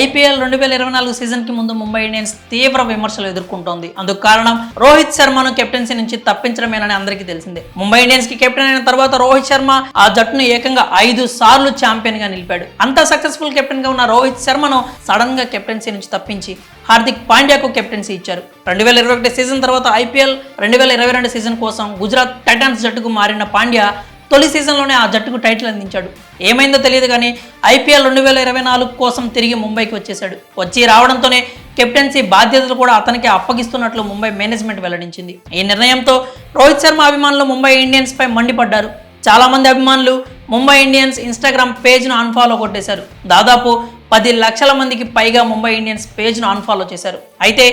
IPL 2024 సీజన్కి ముందు Mumbai Indians తీవ్ర విమర్శలు ఎదుర్కొంటోంది. అందుకు కారణం రోహిత్ శర్మను కెప్టెన్సీ నుంచి తప్పించడమేనని అందరికీ తెలిసిందే. ముంబై ఇండియన్స్ కి కెప్టెన్ అయిన తర్వాత రోహిత్ శర్మ ఆ జట్టును ఏకంగా 5 సార్లు ఛాంపియన్ గా నిలిపాడు. అంత సక్సెస్ఫుల్ కెప్టెన్ గా ఉన్న రోహిత్ శర్మను సడన్ గా కెప్టెన్సీ నుంచి తప్పించి హార్దిక్ పాండ్యాకు కెప్టెన్సీ ఇచ్చారు. 2021 సీజన్ తర్వాత ఐపీఎల్ 2022 సీజన్ కోసం గుజరాత్ టైటాన్స్ జట్టుకు మారిన పాండ్యా తొలి సీజన్లోనే ఆ జట్టుకు టైటిల్ అందించాడు. ఏమైందో తెలియదు కానీ ఐపీఎల్ 2024 కోసం తిరిగి ముంబైకి వచ్చేశాడు. వచ్చి రావడంతోనే కెప్టెన్సీ బాధ్యతలు కూడా అతనికి అప్పగిస్తున్నట్లు ముంబై మేనేజ్మెంట్ వెల్లడించింది. ఈ నిర్ణయంతో రోహిత్ శర్మ అభిమానులు ముంబై ఇండియన్స్ పై మండిపడ్డారు. చాలా మంది అభిమానులు ముంబై ఇండియన్స్ ఇన్స్టాగ్రామ్ పేజ్ను అన్ఫాలో కొట్టేశారు. దాదాపు 10 లక్షల మందికి పైగా ముంబై ఇండియన్స్ పేజ్ను అన్ఫాలో చేశారు. అయితే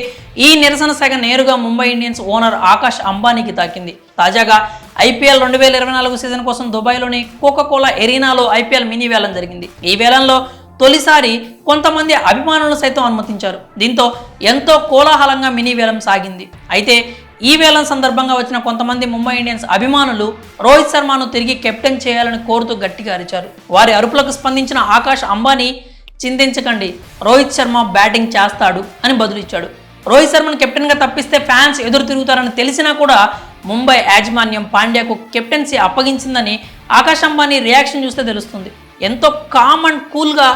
ఈ నిరసన శాఖ నేరుగా ముంబై ఇండియన్స్ ఓనర్ ఆకాష్ అంబానీకి తాకింది. తాజాగా ఐపీఎల్ 2024 సీజన్ కోసం దుబాయ్లోని కోకాకోలా ఎరీనాలో ఐపీఎల్ మినీ వేలం జరిగింది. ఈ వేలంలో తొలిసారి కొంతమంది అభిమానులను సైతం అనుమతించారు. దీంతో ఎంతో కోలాహలంగా మినీ వేలం సాగింది. అయితే ఈ వేలం సందర్భంగా వచ్చిన కొంతమంది ముంబై ఇండియన్స్ అభిమానులు రోహిత్ శర్మను తిరిగి కెప్టెన్ చేయాలని కోరుతూ గట్టిగా అరిచారు. వారి అరుపులకు స్పందించిన ఆకాష్ అంబానీ చింతించకండి, రోహిత్ శర్మ బ్యాటింగ్ చేస్తాడు అని బదులిచ్చాడు. రోహిత్ శర్మను కెప్టెన్గా తప్పిస్తే ఫ్యాన్స్ ఎదురు తిరుగుతారని తెలిసినా కూడా ముంబై యాజమాన్యం పాండ్యాకు కెప్టెన్సీ అప్పగించిందని ఆకాష్ అంబానీ రియాక్షన్ చూస్తే తెలుస్తుంది. ఎంతో కామ్ అండ్ కూల్గా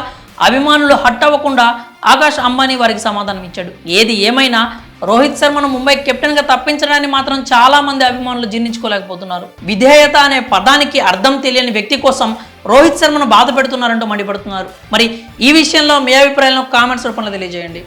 అభిమానులు హట్ అవ్వకుండా ఆకాష్ అంబానీ వారికి సమాధానం ఇచ్చాడు. ఏది ఏమైనా రోహిత్ శర్మను ముంబై కెప్టెన్గా తప్పించడాన్ని మాత్రం చాలా మంది అభిమానులు జీర్ణించుకోలేకపోతున్నారు. విధేయత అనే పదానికి అర్థం తెలియని వ్యక్తి కోసం రోహిత్ శర్మను బాధ పెడుతున్నారంటూ మండిపడుతున్నారు. మరి ఈ విషయంలో మీ అభిప్రాయాలను కామెంట్స్ రూపంలో తెలియజేయండి.